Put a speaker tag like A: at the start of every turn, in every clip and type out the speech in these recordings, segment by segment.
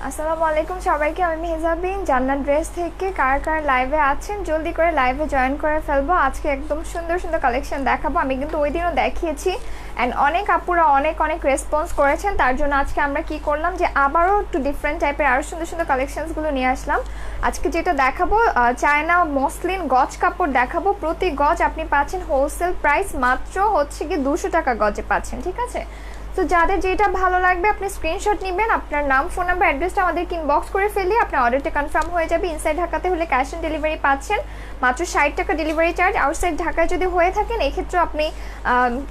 A: আসসালামু আলাইকুম সবাইকে। আমি মেহজাবিন জান্নাত ড্রেস থেকে। কার কার লাইভে আছেন জলদি করে লাইভে জয়েন করে ফেলবো। আজকে একদম সুন্দর সুন্দর কালেকশন দেখাবো। আমি কিন্তু ওই দিনও দেখিয়েছি অ্যান্ড অনেক আপুরা অনেক রেসপন্স করেছেন। তার জন্য আজকে আমরা কি করলাম যে আবারও একটু ডিফারেন্ট টাইপের আরও সুন্দর সুন্দর কালেকশনসগুলো নিয়ে আসলাম। আজকে যেটা দেখাবো চায়না মসলিন গজ কাপড় দেখাবো। প্রতি গজ আপনি পাচ্ছেন হোলসেল প্রাইস মাত্র হচ্ছে কি 200 টাকা গজে পাচ্ছেন, ঠিক আছে? তো যাদের যেটা ভালো লাগবে আপনি স্ক্রিনশট নেবেন, আপনার নাম ফোন নাম্বার অ্যাড্রেসটা আমাদেরকে ইনবক্স করে ফেললে আপনার অর্ডারটা কনফার্ম হয়ে যাবে। ইনসাইড ঢাকাতে হলে ক্যাশ অন ডেলিভারি পাচ্ছেন মাত্র 60 টাকা ডেলিভারি চার্জ। আউটসাইড ঢাকায় যদি হয়ে থাকেন এক্ষেত্রে আপনি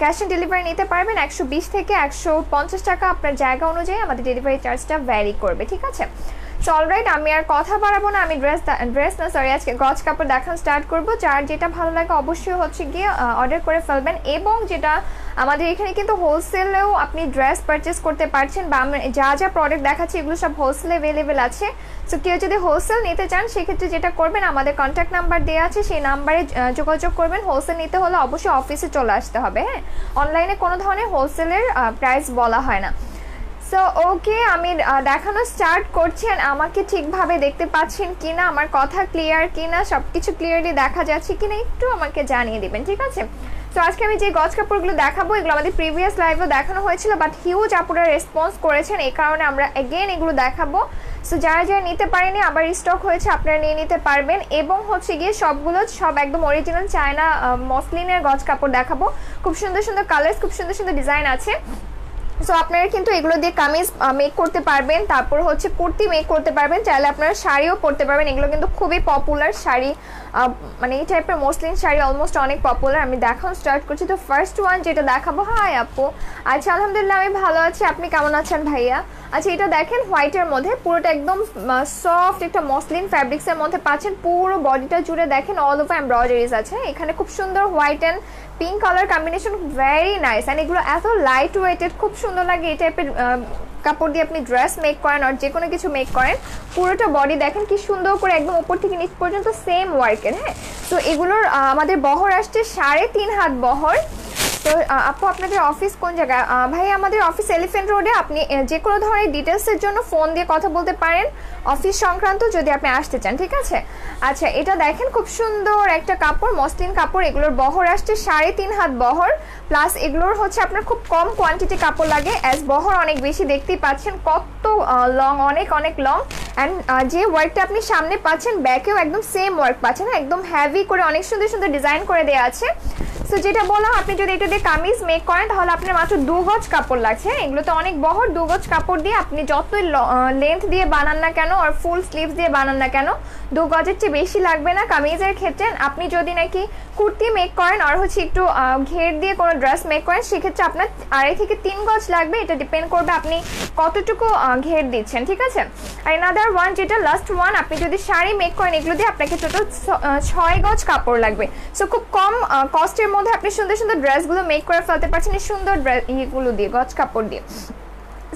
A: ক্যাশ অন ডেলিভারি নিতে পারবেন 120 থেকে 150 টাকা। আপনার জায়গা অনুযায়ী আমাদের ডেলিভারি চার্জটা ভ্যারি করবে, ঠিক আছে? সো অলরাইট আমি আর কথা বাড়াবো না, আমি আজকে গজ কাপড় দেখানো স্টার্ট করবো। যার যেটা ভালো লাগে অবশ্যই হচ্ছে গিয়ে অর্ডার করে ফেলবেন। এবং যেটা আমাদের এখানে কিন্তু হোলসেলেও আপনি ড্রেস পারচেস করতে পারছেন, বা আমরা যা প্রোডাক্ট দেখাচ্ছি এগুলো সব হোলসেলে অ্যাভেলেবেল আছে। সো কেউ যদি হোলসেল নিতে চান সেক্ষেত্রে যেটা করবেন, আমাদের কন্ট্যাক্ট নাম্বার দেওয়া আছে, সেই নাম্বারে যোগাযোগ করবেন। হোলসেল নিতে হলে অবশ্যই অফিসে চলে আসতে হবে, হ্যাঁ? অনলাইনে কোনো ধরনের হোলসেলের প্রাইস বলা হয় না। সো ওকে, আমি দেখানো স্টার্ট করছি। আর আমাকে ঠিকভাবে দেখতে পাচ্ছেন কিনা, আমার কথা ক্লিয়ার কিনা, সব কিছু ক্লিয়ারলি দেখা যাচ্ছে কিনা একটু আমাকে জানিয়ে দিবেন, ঠিক আছে? তো আজকে আমি যে গজ কাপড়গুলো দেখাবো এগুলো আমাদের প্রিভিয়াস লাইভেও দেখানো হয়েছিল, বাট হিউজ আপুরা রেসপন্স করেছেন, এই কারণে আমরা এগেন এগুলো দেখাবো। সো যারা নিতে পারেনি আবার স্টক হয়েছে, আপনারা নিয়ে নিতে পারবেন। এবং হচ্ছে গিয়ে সব একদম অরিজিনাল চায়না মসলিনের গজ কাপড় দেখাবো। খুব সুন্দর সুন্দর কালার, খুব সুন্দর সুন্দর ডিজাইন আছে। সো আপনারা কিন্তু এগুলো দিয়ে কামিজ মেক করতে পারবেন, তারপর হচ্ছে কুর্তি মেক করতে পারবেন, চাইলে আপনারা শাড়িও পরতে পারবেন। এগুলো কিন্তু খুবই পপুলার শাড়ি, মানে এই টাইপের মসলিন শাড়ি অলমোস্ট অনেক পপুলার। আমি দেখানো স্টার্ট করছি। তো ফার্স্ট ওয়ান যেটা দেখাবো, হাই আপু। আচ্ছা আলহামদুলিল্লাহ আমি ভালো আছি, আপনি কেমন আছেন ভাইয়া? আচ্ছা এটা দেখেন হোয়াইটের মধ্যে, পুরোটা একদম সফট একটা মসলিন ফ্যাব্রিক্সের মধ্যে পাচ্ছেন। পুরো বডিটা জুড়ে দেখেন অল ওভার এমব্রয়ডারিজ আছে। এখানে খুব সুন্দর white and pink colour combination, very nice. And এগুলো এত লাইট ওয়েটেড, খুব সুন্দর লাগে। এই টাইপের কাপড় দিয়ে আপনি ড্রেস মেক করেন আর যে কোনো কিছু মেক করেন। পুরোটা বডি দেখেন কি সুন্দর করে একদম উপর থেকে নিচ পর্যন্ত সেম ওয়ার্কের, হ্যাঁ? তো এগুলোর আমাদের বহর আসছে 3.5 হাত বহর। তো আপু আপনাদের অফিস কোন জায়গায়? ভাই আমাদের অফিস এলিফ্যান্ট রোডে। আপনি যে কোনো ধরনের ডিটেলসের জন্য ফোন দিয়ে কথা বলতে পারেন অফিস সংক্রান্ত, যদি আপনি আসতে চান, ঠিক আছে? আচ্ছা এটা দেখেন খুব সুন্দর একটা কাপড়, মসলিন কাপড়। এগুলোর বহর আসছে 3.5 হাত বহর, প্লাস এগুলোর হচ্ছে আপনার খুব কম কোয়ান্টিটি কাপড় লাগে, অ্যাজ বহর অনেক বেশি। দেখতেই পাচ্ছেন কত লং, অনেক লং। অ্যান্ড যে ওয়ার্কটা আপনি সামনে পাচ্ছেন ব্যাকেও একদম সেম ওয়ার্ক পাচ্ছেন, একদম হ্যাভি করে অনেক সুন্দর সুন্দর ডিজাইন করে দেওয়া আছে। সো যেটা বললাম, আপনি যদি এটা দিয়ে কামিজ মেক করেন তাহলে আপনার মাত্র 2 গজ কাপড় লাগছে। এগুলোতে অনেক বহর, 2 গজ কাপড় দিয়ে আপনি যতই লেন্থ দিয়ে বানান না কেন আর ফুল স্লিভস দিয়ে বানান না কেন, 2 গজের চেয়ে বেশি লাগবে না কামিজের ক্ষেত্রে। আপনি যদি নাকি কুর্তি মেক করেন আর হচ্ছে একটু ঘের দিয়ে কোনো ড্রেস মেক করেন সেক্ষেত্রে আপনার 2.5 থেকে 3 গজ লাগবে। এটা ডিপেন্ড করবে আপনি কতটুকু ঘের দিচ্ছেন, ঠিক আছে? আর এনাদার ওয়ান যেটা লাস্ট ওয়ান, আপনি যদি শাড়ি মেক করেন এগুলো দিয়ে আপনাকে টোটাল 6 গজ কাপড় লাগবে। সো খুব কম কস্টের মধ্যে আপনি সুন্দর সুন্দর ড্রেসগুলো মেক করে ফেলতে পারছেন এই সুন্দর ইয়েগুলো দিয়ে, গজ কাপড় দিয়ে।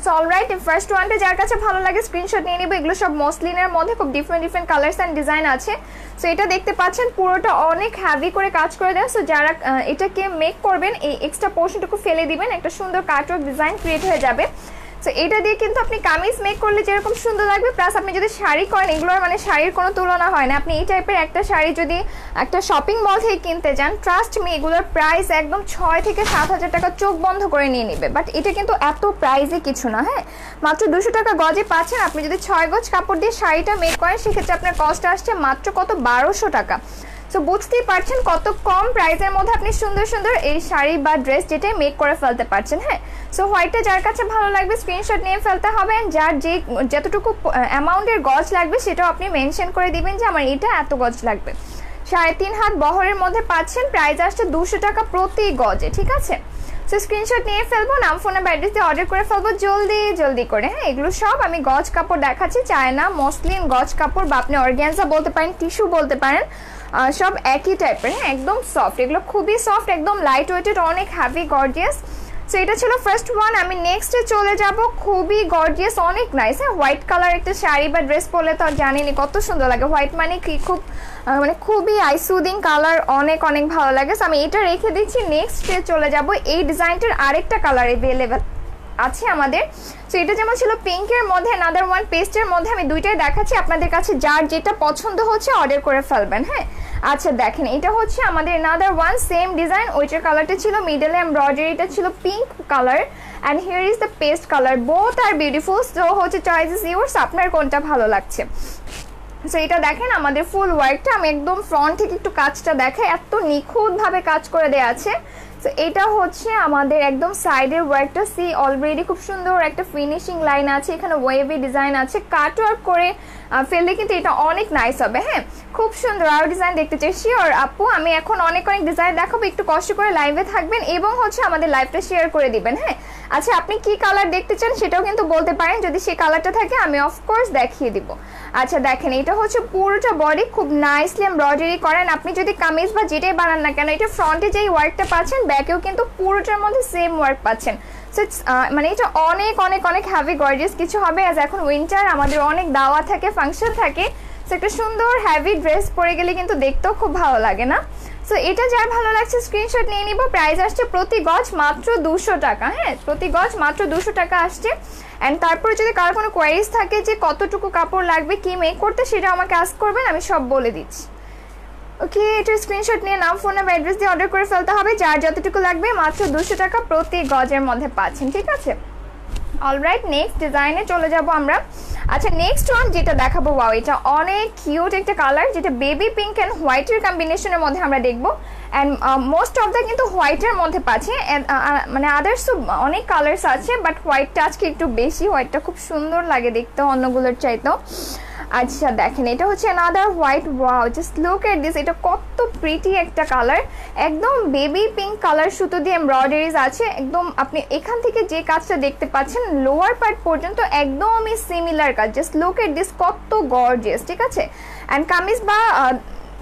A: সো অলরাইট, ফার্স্ট ওয়ানটা যার কাছে ভালো লাগে স্ক্রিনশট নিয়ে নেবে। এগুলো সব মসলিনের মধ্যে খুব ডিফারেন্ট কালার্স অ্যান্ড ডিজাইন আছে। সো এটা দেখতে পাচ্ছেন পুরোটা অনেক হ্যাভি করে কাজ করে দেয়। সো যারা এটাকে মেক করবেন এই এক্সট্রা পোর্শনটুকু ফেলে দিবেন, একটা সুন্দর কাটওয়ার্ক ডিজাইন ক্রিয়েট হয়ে যাবে। সো এটা দিয়ে কিন্তু আপনি কামিজ মেক করলে যেরকম সুন্দর লাগবে, প্লাস আপনি যদি শাড়ি করেন এগুলোর মানে শাড়ির কোনো তুলনা হয় না। আপনি এই টাইপের একটা শাড়ি যদি একটা শপিং মল থেকে কিনতে যান, ট্রাস্ট মি এগুলোর প্রাইস একদম 6 থেকে 7 হাজার টাকা চোখ বন্ধ করে নিয়ে নেবে। বাট এটা কিন্তু এত প্রাইসে কিছু না, হ্যাঁ? মাত্র 200 টাকা গজে পাচ্ছেন। আপনি যদি 6 গজ কাপড় দিয়ে শাড়িটা মেক করেন সেক্ষেত্রে আপনার কস্ট আসছে মাত্র কত, 1200 টাকা। সো বুঝতেই পারছেন কত কম প্রাইসের মধ্যে আপনি সুন্দর সুন্দর এই শাড়ি বা ড্রেস যেটাই মেক করে ফেলতে পারছেন, হ্যাঁ? সো হোয়াইটটা যার কাছে ভালো লাগবে স্ক্রিনশট নিয়ে ফেলতে হবে। যার যতটুকু অ্যামাউন্টের গজ লাগবে সেটাও আপনি মেনশন করে দিবেন যে আমার এটা এত গজ লাগবে। 3.5 হাত বহরের মধ্যে পাচ্ছেন, প্রাইস আসছে 200 টাকা প্রতি গজে, ঠিক আছে? সো স্ক্রিনশট নিয়ে ফেলবো, নাম ফোন নাম্বার অ্যাড্রেস দিয়ে অর্ডার করে ফেলবো জলদি করে, হ্যাঁ? এগুলো সব আমি গজ কাপড় দেখাচ্ছি, চায়না মসলিন গজ কাপড়, বা আপনি অর্গানজা বলতে পারেন, টিস্যু বলতে পারেন, সব একই টাইপের, হ্যাঁ? একদম সফট, এগুলো খুবই সফট, একদম লাইট ওয়েটেড, অনেক হ্যাভি গর্জিয়াস। সো এটা ছিল ফার্স্ট ওয়ান। আমি নেক্সটে চলে যাব, খুবই গর্জিয়াস, অনেক নাইস, হ্যাঁ? হোয়াইট কালার একটা শাড়ি বা ড্রেস পরলে তো জানেনই কত সুন্দর লাগে। হোয়াইট মানে কি খুব মানে খুবই আইসুদিং কালার, অনেক ভালো লাগে। সো আমি এটা রেখে দিচ্ছি, নেক্সটে চলে যাব। এই ডিজাইনটার আরেকটা কালার অ্যাভেলেবেল আছে আমাদের। সো এটা যেমন ছিল পিঙ্কের মধ্যে, অ্যানাদার ওয়ান পেস্টের মধ্যে, আমি দুইটাই দেখাচ্ছি, আপনাদের কাছে যার যেটা পছন্দ হচ্ছে অর্ডার করে ফেলবেন। হ্যাঁ আচ্ছা দেখেন এটা হচ্ছে আমাদের অ্যানাদার ওয়ান সেম ডিজাইন, ওইটার কালারটা ছিল মিডলে এমব্রয়ডারিটা ছিল pink colour and here is the paste colour, both are beautiful. So হচ্ছে চয়েস ইজ ইউরস, আপনার কোনটা ভালো লাগছে। সো এটা দেখেন আমাদের ফুল ওয়ার্কটা, আমি একদম ফ্রন্ট থেকে একটু কাজটা দেখাই, এত নিখুঁতভাবে কাজ করে দেওয়া আছে। সো এটা হচ্ছে আমাদের একদম সাইডের ওয়ার্কটা, সি অলরেডি খুব সুন্দর একটা ফিনিশিং লাইন আছে, এখানে ওয়েভি ডিজাইন আছে, কাট ওয়ার্ক করে ফেললে কিন্তু এটা অনেক নাইস হবে। হ্যাঁ খুব সুন্দর, আরও ডিজাইন দেখতে চাই শিওর আপু, আমি এখন অনেক ডিজাইন দেখাবো, একটু কষ্ট করে লাইভে থাকবেন এবং হচ্ছে আমাদের লাইভটা শেয়ার করে দিবেন। হ্যাঁ আচ্ছা আপনি কি কালার দেখতে চান সেটাও কিন্তু বলতে পারেন, যদি সেই কালারটা থাকে আমি অফকোর্স দেখিয়ে দিব। আচ্ছা দেখেন এটা হচ্ছে পুরোটা বডি খুব নাইসলি এমব্রয়ডারি করেন, আপনি যদি কামিজ বা যেটাই বানান না কেন এটা ফ্রন্টে যেই ওয়ার্কটা পাচ্ছেন ব্যাকেও কিন্তু পুরোটার মধ্যে সেম ওয়ার্ক পাচ্ছেন। সো মানে এটা অনেক অনেক অনেক হ্যাভি গর্জিয়াস কিছু হবে, অ্যাজ এখন উইন্টার আমাদের অনেক দাওয়া থাকে, ফাংশন থাকে। সো একটা সুন্দর হ্যাভি ড্রেস পরে গেলে কিন্তু দেখতেও খুব ভালো লাগে না। সো এটা যার ভালো লাগছে স্ক্রিনশট নিয়ে নিব, প্রাইস আসছে প্রতি গজ মাত্র 200 টাকা। হ্যাঁ প্রতি গজ মাত্র 200 টাকা আসছে। অ্যান্ড তারপরে যদি কারো কোনো কোয়ারিজ থাকে যে কতটুকু কাপড় লাগবে কি মেক করতে, সেটা আমাকে আস্ক করবেন, আমি সব বলে দিচ্ছি। ওকে এটার স্ক্রিনশট নিয়ে নাম ফোন নাম্বার অ্যাড্রেস দিয়ে অর্ডার করে ফেলতে হবে, যার যতটুকু লাগবে মাত্র 200 টাকা প্রতি গজের মধ্যে পাচ্ছেন, ঠিক আছে। অলরাইট নেক্সট ডিজাইনে চলে যাব আমরা। আচ্ছা নেক্সট ওয়ান যেটা দেখাবো, ওয়াও এটা অনেক কিউট একটা কালার, যেটা বেবি পিঙ্ক অ্যান্ড হোয়াইটের কম্বিনেশনের মধ্যে আমরা দেখবো। অ্যান্ড মোস্ট অফ দ্য কিন্তু হোয়াইটের মধ্যে পাচ্ছি, মানে আদার্সও অনেক কালার্স আছে, বাট হোয়াইটটা আজকে একটু বেশি, হোয়াইটটা খুব সুন্দর লাগে দেখতে অন্যগুলোর চাইতেও। আচ্ছা দেখেন এটা হচ্ছে another white, wow just look at this, এটা কত প্রিটি একটা কালার, একদম বেবি পিঙ্ক কালার সুতো দিয়ে এমব্রয়ডারিজ আছে, একদম আপনি এখান থেকে যে কাজটা দেখতে পাচ্ছেন লোয়ার পার্ট পর্যন্ত একদমই সিমিলার কাজ, জাস্ট লুক এট দিস কত গর্জিয়াস, ঠিক আছে। অ্যান্ড কামিজ বা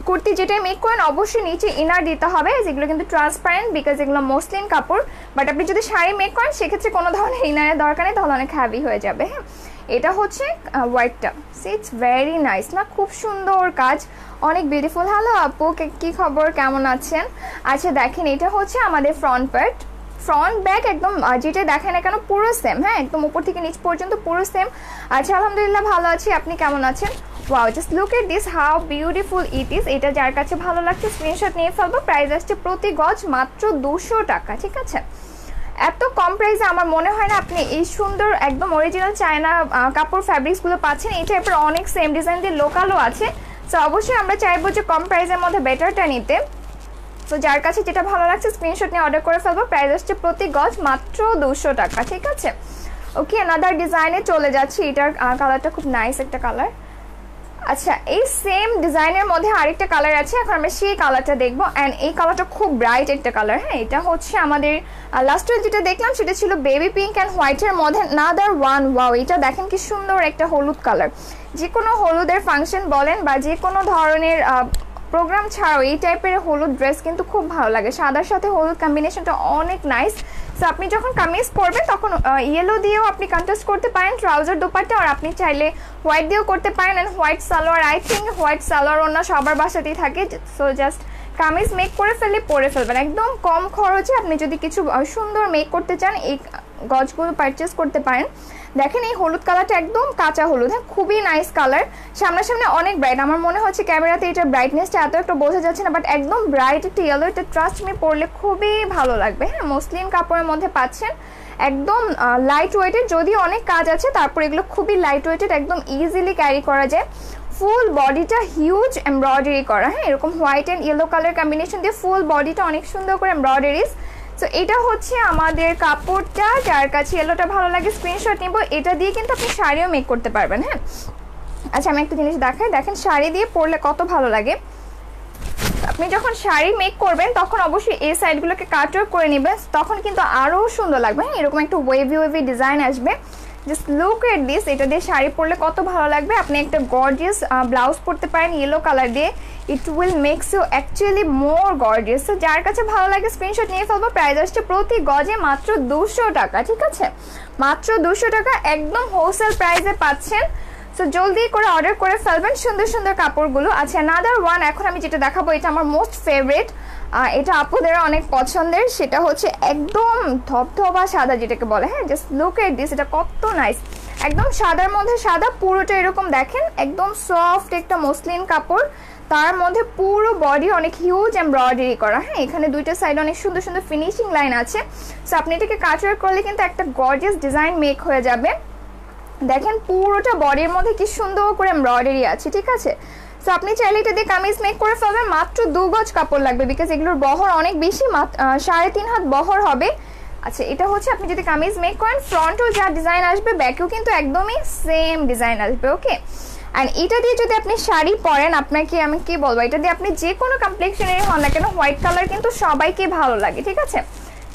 A: কুর্তি যেটাই মেক করেন অবশ্যই নিচে ইনার দিতে হবে, যেগুলো কিন্তু ট্রান্সপারেন্ট বিকজ এগুলো মসলিন কাপড়, বাট আপনি যদি শাড়ি মেক করেন সেক্ষেত্রে কোনো ধরনের ইনারের দরকার নেই, তাহলে অনেক হ্যাভি হয়ে যাবে। হ্যাঁ এটা হচ্ছে হোয়াইটটা, সি ইটস ভেরি নাইস না, খুব সুন্দর কাজ, অনেক বিউটিফুল। হ্যালো আপু কি খবর, কেমন আছেন? আচ্ছা দেখেন এটা হচ্ছে আমাদের ফ্রন্ট পার্ট, ফ্রন্ট ব্যাক একদম যেটা দেখেন না কেন পুরো সেম। হ্যাঁ একদম উপর থেকে নিচ পর্যন্ত পুরো সেম। আচ্ছা আলহামদুলিল্লাহ ভালো আছি, আপনি কেমন আছেন? Wow just look at this how beautiful it is. এটা যার কাছে ভালো লাগছে স্ক্রিনশট নিয়ে ফেলবো, প্রাইস আসছে প্রতি গজ মাত্র 200 টাকা, ঠিক আছে। এত কম প্রাইসে আমার মনে হয় না আপনি এই সুন্দর একদম অরিজিনাল চায়না কাপড় ফ্যাব্রিক্সগুলো পাচ্ছেন। এই টাইপের অনেক সেম ডিজাইন দিয়ে লোকালও আছে, সো অবশ্যই আমরা চাইবো যে কম প্রাইসের মধ্যে বেটারটা নিতে। তো যার কাছে যেটা ভালো লাগছে স্ক্রিনশট নিয়ে অর্ডার করে ফেলবো, প্রাইস আসছে প্রতি গজ মাত্র 200 টাকা, ঠিক আছে। ওকে অ্যানাদার ডিজাইনে চলে যাচ্ছি, এটার কালারটা খুব নাইস একটা কালার। আচ্ছা এই সেম ডিজাইনের মধ্যে আরেকটা কালার আছে, এখন আমরা সেই কালারটা দেখবো। অ্যান্ড এই কালারটা খুব ব্রাইট একটা কালার। হ্যাঁ এটা হচ্ছে আমাদের লাস্ট যেটা দেখলাম সেটা ছিল বেবি পিঙ্ক অ্যান্ড হোয়াইটের মধ্যে অ্যানাদার ওয়ান, ওয়াও এটা দেখেন কি সুন্দর একটা হলুদ কালার, যে কোনো হলুদের ফাংশন বলেন বা যে কোনো ধরনের প্রোগ্রাম ছাড়াও এই টাইপের হলুদ ড্রেস কিন্তু খুব ভালো লাগে, সাদার সাথে হলুদ কম্বিনেশনটা অনেক নাইস। সো আপনি যখন কামিজ পরবেন তখন ইয়েলো দিয়েও আপনি কন্ট্রাস্ট করতে পারেন ট্রাউজার দোপাট্টা, আর আপনি চাইলে হোয়াইট দিয়েও করতে পারেন। And white salwar, I think white salwar ওনা সবার বাসাতেই থাকে, সো জাস্ট কামিজ মেক করে ফেললে পরে ফেলবেন একদম কম খরচে। আপনি যদি কিছু সুন্দর মেক করতে চান এই গজগুলো পারচেস করতে পারেন। দেখেন এই হলুদ কালারটা একদম কাঁচা হলুদ, হ্যাঁ খুবই নাইস কালার, সামনাসামনি অনেক ব্রাইট, আমার মনে হচ্ছে ক্যামেরাতে এটার ব্রাইটনেসটা এত একটা বোঝা যাচ্ছে না, বাট একদম ব্রাইট একটা ইয়েলো, এটা ট্রাস্ট মি পরলে খুবই ভালো লাগবে। হ্যাঁ মসলিন কাপড়ের মধ্যে পাচ্ছেন, একদম লাইট ওয়েটেড, যদিও অনেক কাজ আছে তারপর এগুলো খুবই লাইট ওয়েটেড, একদম ইজিলি ক্যারি করা যায়। ফুল বডিটা হিউজ এমব্রয়ডারি করা, হ্যাঁ এরকম white and yellow colour combination দিয়ে ফুল বডিটা অনেক সুন্দর করে এমব্রয়ডারিজ। সো এটা হচ্ছে আমাদের কাপড়টা, যার কাছে ইয়েলোটা ভালো লাগে স্ক্রিনশট নিব, এটা দিয়ে কিন্তু আপনি শাড়িও মেক করতে পারবেন। হ্যাঁ আচ্ছা আমি একটা জিনিস দেখাই, দেখেন শাড়ি দিয়ে পরলে কত ভালো লাগে। আপনি যখন শাড়ি মেক করবেন তখন অবশ্যই এই সাইডগুলোকে কাট ওয়ার্ক করে নেবেন, তখন কিন্তু আরও সুন্দর লাগবে। হ্যাঁ এরকম একটা ওয়েভি ওয়েভি ডিজাইন আসবে, জাস্ট লুক এট দিস, এটা দিয়ে শাড়ি পরলে কত ভালো লাগবে। আপনি একটা গর্জিয়াস ব্লাউজ পরতে পারেন ইয়েলো কালার দিয়ে, it will makes you actually more gorgeous. তো যার কাছে ভালো লাগে স্ক্রিনশট নিয়ে ফেলবো, প্রাইস আসছে প্রতি গজে মাত্র 200 টাকা, ঠিক আছে মাত্র 200 টাকা, একদম হোলসেল প্রাইসে পাচ্ছেন। সো জলদি করে অর্ডার করে ফেলবেন সুন্দর সুন্দর কাপড়গুলো। আচ্ছা নাদার ওয়ান এখন আমি যেটা দেখাবো এটা আমার মোস্ট ফেভারিট, এটা আপুদের অনেক পছন্দের, সেটা হচ্ছে একদম ধবধবা সাদা যেটাকে বলে। হ্যাঁ জাস্ট লুক এট দিস, এটা কত নাইস, একদম সাদার মধ্যে সাদা, পুরোটা এরকম দেখেন একদম সফট একটা মসলিন কাপড়, তার মধ্যে পুরো বডি অনেক হিউজ এমব্রয়ডারি করা। হ্যাঁ এখানে দুইটা সাইড অনেক সুন্দর সুন্দর ফিনিশিং লাইন আছে। সো আপনি এটাকে কাটওয়ার্ক করলে কিন্তু একটা গর্জিয়াস ডিজাইন মেক হয়ে যাবে। দেখেন পুরোটা বডির মধ্যে কি সুন্দর করে এমব্রয়ডারি আছে, ঠিক আছে। সো আপনি চাইলে এটা দিয়ে কামিজ মেক করে ফেলবেন, মাত্র 2 গজ কাপড় লাগবে, বিকজ এগুলোর বহর অনেক বেশি, 3.5 হাত বহর হবে। আচ্ছা এটা হচ্ছে আপনি যদি কামিজ মেক করেন ফ্রন্টেও যা ডিজাইন আসবে ব্যাকেও কিন্তু একদমই সেম ডিজাইন আসবে, ওকে। অ্যান্ড এটা দিয়ে যদি আপনি শাড়ি পরেন, আপনাকে আমি কি বলবো, এটা দিয়ে আপনি যে কোনো কমপ্লেক্সনের হন না কেন হোয়াইট কালার কিন্তু সবাইকে ভালো লাগে, ঠিক আছে।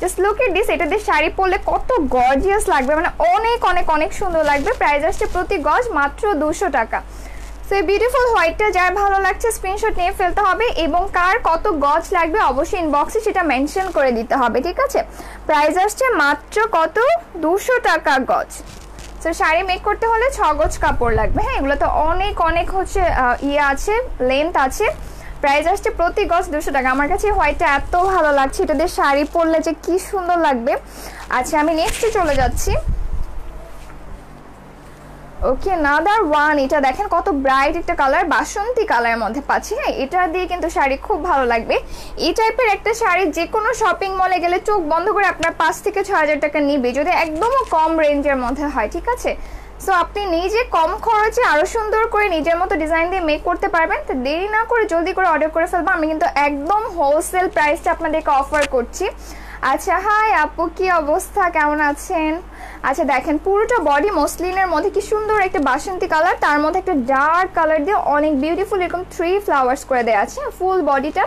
A: জাস্ট লুক এট দিস, এটা দিয়ে শাড়ি পরলে কত গর্জিয়াস লাগবে, মানে অনেক অনেক অনেক সুন্দর লাগবে। প্রাইস আসছে প্রতি গজ মাত্র 200 টাকা। সো এই বিউটিফুল হোয়াইটটা যার ভালো লাগছে স্ক্রিনশট নিয়ে ফেলতে হবে, এবং কার কত গজ লাগবে অবশ্যই ইনবক্সে সেটা মেনশন করে দিতে হবে, ঠিক আছে। প্রাইস আসছে মাত্র কত, 200 টাকা গজ। সো শাড়ি মেক করতে হলে 6 গজ কাপড় লাগবে। হ্যাঁ এগুলো তো অনেক অনেক হচ্ছে ইয়ে আছে, লেন্থ আছে। প্রাইস আসছে প্রতি গজ 200 টাকা। আমার কাছে হোয়াইটটা এত ভালো লাগছে, এটা দিয়ে শাড়ি পরলে যে কি সুন্দর লাগবে। আচ্ছা আমি নেক্সটে চলে যাচ্ছি। ওকে নাদার ওয়ান, এটা দেখেন কত ব্রাইট একটা কালার, বাসন্তী কালারের মধ্যে পাচ্ছি। হ্যাঁ এটা দিয়ে কিন্তু শাড়ি খুব ভালো লাগবে। এই টাইপের একটা শাড়ি যে কোনো শপিং মলে গেলে চোখ বন্ধ করে আপনার 5 থেকে 6 হাজার টাকা নিবে, যদি একদমও কম রেঞ্জের মধ্যে হয়, ঠিক আছে। সো আপনি নিজে কম খরচে আরো সুন্দর করে নিজের মতো ডিজাইন দিয়ে মেক করতে পারবেন। তো দেরি না করে জলদি করে অর্ডার করে ফেলবো, আমি কিন্তু একদম হোলসেল প্রাইসটা আপনাদেরকে অফার করছি। আচ্ছা হাই আপু, কি অবস্থা, কেমন আছেন? আচ্ছা দেখেন পুরোটা বডি মসলিনের মধ্যে কি সুন্দর একটা বাসন্তী কালার, তার মধ্যে একটা ডার্ক কালার দিয়ে অনেক বিউটিফুল এরকম 3 ফ্লাওয়ার্স করে দেওয়া আছে। ফুল বডিটা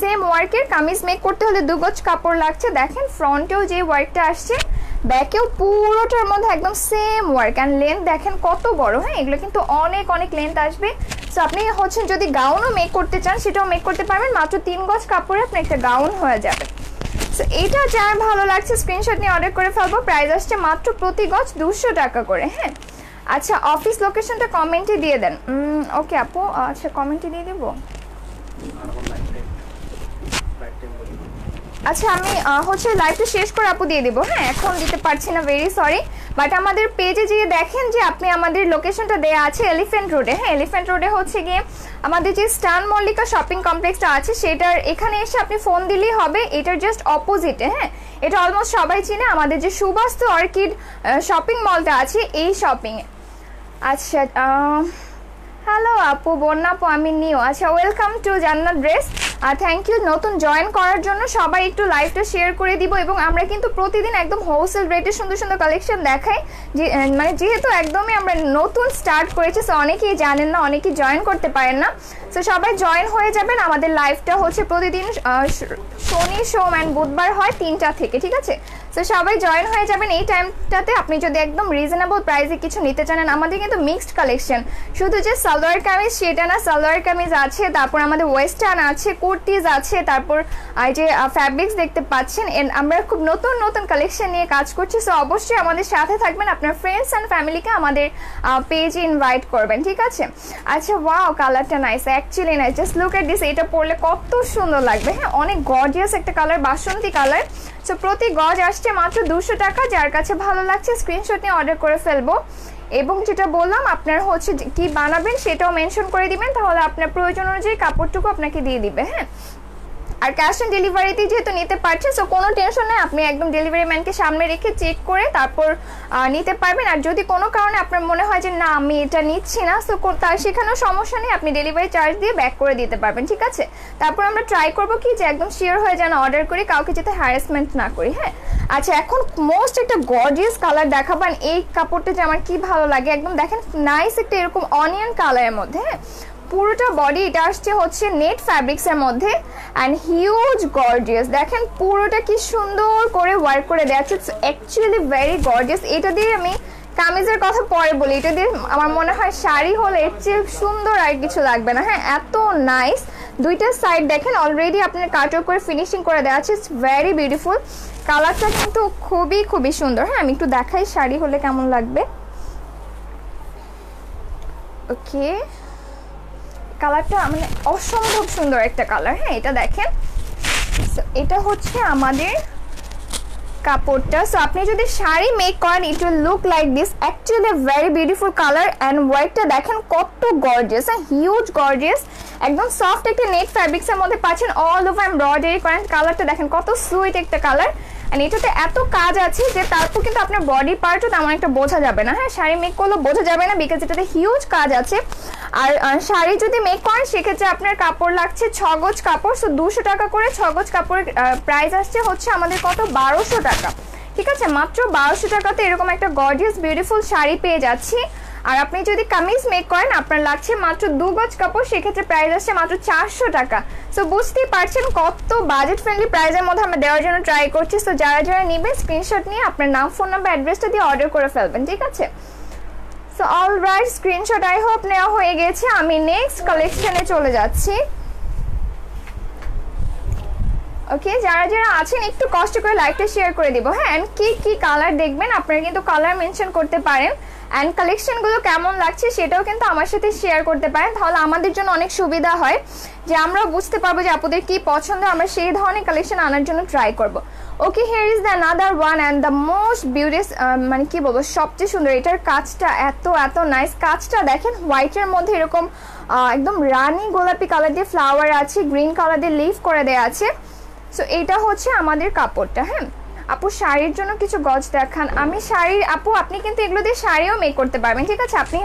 A: সেম ওয়ার্কের, কামিজ মেক করতে হলে 2 গজ কাপড় লাগছে। দেখেন ফ্রন্টেও যে ওয়ার্কটা আসছে, ব্যাকেও পুরোটার মধ্যে একদম সেম ওয়ার্ক, অ্যান্ড লেন্থ দেখেন কত বড়। হ্যাঁ এগুলো কিন্তু অনেক অনেক লেন্থ আসবে। সো আপনি হচ্ছেন যদি গাউনও মেক করতে চান সেটাও মেক করতে পারবেন, মাত্র 3 গজ কাপড়ে আপনার একটা গাউন হয়ে যাবে। সো এটা যার ভালো লাগছে স্ক্রিনশট নিয়ে অর্ডার করে ফেলবো। প্রাইস আসছে মাত্র প্রতি গজ 200 টাকা করে। হ্যাঁ আচ্ছা অফিস লোকেশনটা কমেন্টে দিয়ে দেন। ওকে আপু, আচ্ছা কমেন্টে দিয়ে দিব। আচ্ছা আমি হচ্ছে লাইভটা শেষ করে আপু দিয়ে দিব। হ্যাঁ এখন দিতে পারছি না, ভেরি সরি, বাট আমাদের পেজে গিয়ে দেখেন যে আপনি আমাদের লোকেশনটা দেয়া আছে এলিফ্যান্ট রোডে। হ্যাঁ এলিফ্যান্ট রোডে হচ্ছে গিয়ে আমাদের যে স্টান মল্লিকা শপিং কমপ্লেক্সটা আছে সেটার এখানে এসে আপনি ফোন দিলেই হবে, এটার জাস্ট অপোজিটে। হ্যাঁ এটা অলমোস্ট সবাই চিনে, আমাদের যে সুবাস্তু অর্কিড শপিং মলটা আছে এই শপিংয়ে। আচ্ছা হ্যালো আপু, বন্যা আপু, আমি নিউ। আচ্ছা ওয়েলকাম টু জান্নাত ড্রেস, আর থ্যাংক ইউ নতুন জয়েন করার জন্য। সবাই একটু লাইভটা শেয়ার করে দিব, এবং আমরা কিন্তু প্রতিদিন একদম হোলসেল রেটে সুন্দর সুন্দর কালেকশন দেখাই, যে মানে যেহেতু একদমই আমরা নতুন স্টার্ট করেছি, সো অনেকেই জানেন না, অনেকেই জয়েন করতে পারেন না। সো সবাই জয়েন হয়ে যাবেন। আমাদের লাইভটা হচ্ছে প্রতিদিন শনি সোম অ্যান্ড বুধবার হয় 3টা থেকে, ঠিক আছে। সো সবাই জয়েন হয়ে যাবেন এই টাইমটাতে। আপনি যদি একদম রিজনেবল প্রাইসে কিছু নিতে চান, আমাদের কিন্তু মিক্সড কালেকশন, শুধু যে সালোয়ার কামিজ সেটা না, সালোয়ার কামিজ আছে, তারপর আমাদের ওয়েস্টার্ন আছে, কুর্তিজ আছে, তারপর এই যে ফ্যাব্রিক্স দেখতে পাচ্ছেন, আমরা খুব নতুন নতুন কালেকশন নিয়ে কাজ করছি। সো অবশ্যই আমাদের সাথে থাকবেন, আপনার ফ্রেন্ডস অ্যান্ড ফ্যামিলিকে আমাদের পেজে ইনভাইট করবেন, ঠিক আছে। আচ্ছা ওয়াও কালারটা nice, actually nice, just look at this, এটা পরলে কত সুন্দর লাগবে। হ্যাঁ অনেক গর্জিয়াস একটা কালার, বাসন্তী কালার। সো প্রতি গজ আসছে মাত্র 200 টাকা। যার কাছে ভালো লাগছে স্ক্রিনশট নিয়ে অর্ডার করে ফেলবো, এবং যেটা বললাম আপনার হচ্ছে কি বানাবেন সেটাও মেনশন করে দিবেন, তাহলে আপনার প্রয়োজন অনুযায়ী কাপড়টুকু আপনাকে দিয়ে দিবে। হ্যাঁ আর ক্যাশ অন ডেলিভারিতে যেহেতু নিতে পারছেন, সো কোনো টেনশন নেই, আপনি একদম ডেলিভারি ম্যানকে সামনে রেখে চেক করে তারপর নিতে পারবেন। আর যদি কোনো কারণে আপনার মনে হয় যে না আমি এটা নিচ্ছি না, সো তার সেখানেও সমস্যা নেই, আপনি ডেলিভারি চার্জ দিয়ে ব্যাক করে দিতে পারবেন, ঠিক আছে। তারপর আমরা ট্রাই করবো কি যে একদম শিওর হয়ে যেন অর্ডার করি, কাউকে যাতে হ্যারাসমেন্ট না করি। হ্যাঁ আচ্ছা এখন মোস্ট একটা গর্জিয়াস কালার দেখাবেন। এই কাপড়টা যে আমার কি ভালো লাগে, একদম দেখেন নাইস একটা এরকম অনিয়ন কালারের মধ্যে। হ্যাঁ পুরোটা বডি এটা আসছে হচ্ছে নেট ফ্যাব্রিক্সের মধ্যে, অ্যান্ড হিউজ গর্জিয়াস, দেখেন পুরোটা কি সুন্দর করে ওয়ার্ক করে দেওয়া আছে, অ্যাকচুয়ালি ভেরি গর্জিয়াস। এটা দিয়ে আমি কামিজের কথা পরে বলি, এটা দিয়ে আমার মনে হয় শাড়ি হলে এর চেয়ে সুন্দর আর কিছু লাগবে না। হ্যাঁ এত নাইস, দুইটা সাইড দেখেন অলরেডি আপনার কাটওয়ার্ক করে ফিনিশিং করে দেওয়া আছে, ইটস ভেরি বিউটিফুল। কালারটা কিন্তু খুবই খুবই সুন্দর। হ্যাঁ আমি একটু দেখাই শাড়ি হলে কেমন লাগবে। ওকে, কালারটা মানে অসম্ভব সুন্দর একটা কালার। হ্যাঁ, এটা দেখেন, এটা হচ্ছে আমাদের কাপড়টা। সো আপনি যদি শাড়ি মেক করেন it will look like this. Actually very beautiful colour and ওয়াইটটা দেখেন কত গর্জিয়াস, হিউজ গর্জিয়াস, একদম সফট একটা নেট ফ্যাব্রিক্সের মধ্যে পাচ্ছেন, অল ওভার এমব্রয়ডারি করেন। কালারটা দেখেন কত সুইট একটা কালার, অ্যান্ড এটাতে এত কাজ আছে যে তারপর কিন্তু আপনার বডি পার্টও তেমন একটা বোঝা যাবে না। হ্যাঁ, শাড়ি মেক করলেও বোঝা যাবে না বিকজ এটাতে হিউজ কাজ আছে। আর শাড়ি যদি মেক করেন সেক্ষেত্রে আপনার কাপড় লাগছে 6 গজ কাপড়। সো 200 টাকা করে 6 গজ কাপড়ের প্রাইস আসছে হচ্ছে আমাদের কত, 1200 টাকা। ঠিক আছে, মাত্র 1200 টাকাতে এরকম একটা গর্জিয়াস বিউটিফুল শাড়ি পেয়ে যাচ্ছি। আর আপনি যদি কামিজ মেক করেন আপনার লাগছে মাত্র 2 গজ কাপড়, সেক্ষেত্রে প্রাইস আসছে মাত্র 400 টাকা। সো বুঝতেই পারছেন কত বাজেট ফ্রেন্ডলি প্রাইসের মধ্যে আমরা দেওয়ার জন্য ট্রাই করছি। সো যারা যারা নেবেন স্ক্রিনশট নিয়ে আপনার নাম, ফোন নাম্বার, অ্যাড্রেসটা দিয়ে অর্ডার করে ফেলবেন। ঠিক আছে, so alright, screenshot I hope নেওয়া হয়ে গেছে। আমি নেক্সট কালেকশনে চলে যাচ্ছি। ওকে, যারা যারা আছেন একটু কষ্ট করে লাইকটা শেয়ার করে দিব। হ্যাঁ, অ্যান্ড কি কালার দেখবেন আপনারা কিন্তু কালার মেনশন করতে পারেন, অ্যান্ড কালেকশনগুলো কেমন লাগছে সেটাও কিন্তু আমার সাথে শেয়ার করতে পারেন। তাহলে আমাদের জন্য অনেক সুবিধা হয় যে আমরা বুঝতে পারবো যে আপনাদের কি পছন্দ, আমরা সেই ধরনের কালেকশন আনার জন্য ট্রাই করব। Okay, here is the another one and the most beautiful, মানে কি বলবো, সবচেয়ে সুন্দর। এটার কাজটা এত নাইস, কাজটা দেখেন হোয়াইটের মধ্যে এরকম একদম রানি গোলাপি কালার দিয়ে ফ্লাওয়ার আছে, গ্রিন কালার দিয়ে লিফ করে দেওয়া আছে। সো এটা হচ্ছে আমাদের কাপড়টা। হ্যাঁ আপু, শাড়ির জন্য কিছু গজ দেখান। আমি শাড়ির, আপু আপনি কিন্তু এগুলো দিয়ে শাড়িও মেক করতে পারবেন। ঠিক আছে, আপনি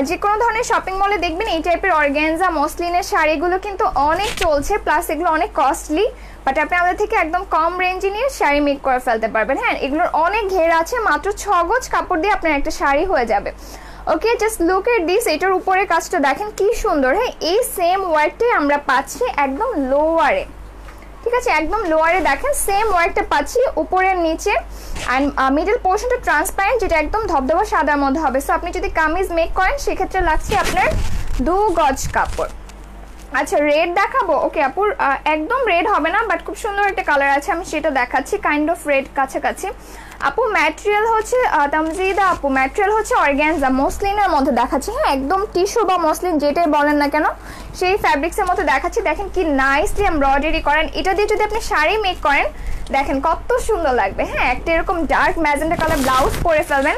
A: যে কোনো ধরনের শপিং মলে দেখবেন এই টাইপের অর্গ্যানজা মসলিনের শাড়িগুলো কিন্তু অনেক চলছে, প্লাস এগুলো অনেক কস্টলি, বাট আপনি আমাদের থেকে একদম কম রেঞ্জে নিয়ে শাড়ি মেক করে ফেলতে পারবেন। হ্যাঁ, এগুলোর অনেক ঘের আছে, মাত্র 6 গজ কাপড় দিয়ে আপনার একটা শাড়ি হয়ে যাবে। ওকে, জাস্ট লুক এট দিস, এটার উপরে কাজটা দেখেন কি সুন্দর। হ্যাঁ, এই সেম ওয়ার্কটাই আমরা পাচ্ছি একদম লোয়ারে। ঠিক আছে, একদম লোয়ারে দেখেন সেম ওয়ার্কটা পাচ্ছি উপরের নিচে, অ্যান্ড মিডল পোর্শনটা ট্রান্সপারেন্ট, যেটা একদম ধবধবা সাদার মধ্যে হবে। সো আপনি যদি কামিজ মেক করেন সেক্ষেত্রে লাগছে আপনার 2 গজ কাপড়। আচ্ছা, রেড দেখাবো? ওকে আপুর, একদম রেড হবে না, বাট খুব সুন্দর একটা কালার আছে, আমি সেটা দেখাচ্ছি, কাইন্ড অফ রেড কাছাকাছি। আপু ম্যাটেরিয়াল হচ্ছে তামজিদা আপু, ম্যাটেরিয়াল হচ্ছে অর্গ্যানজা মসলিনের মধ্যে দেখাচ্ছি। হ্যাঁ, একদম টিস্যু বা মসলিন যেটাই বলেন না কেন সেই ফ্যাব্রিক্সের মধ্যে দেখাচ্ছি। দেখেন কি নাইসলি এমব্রয়ডারি করেন, এটা দিয়ে যদি আপনি শাড়ি মেক করেন দেখেন কত সুন্দর লাগবে। হ্যাঁ, একটা এরকম ডার্ক ম্যাজেন্টা কালার ব্লাউজ পরে ফেলবেন,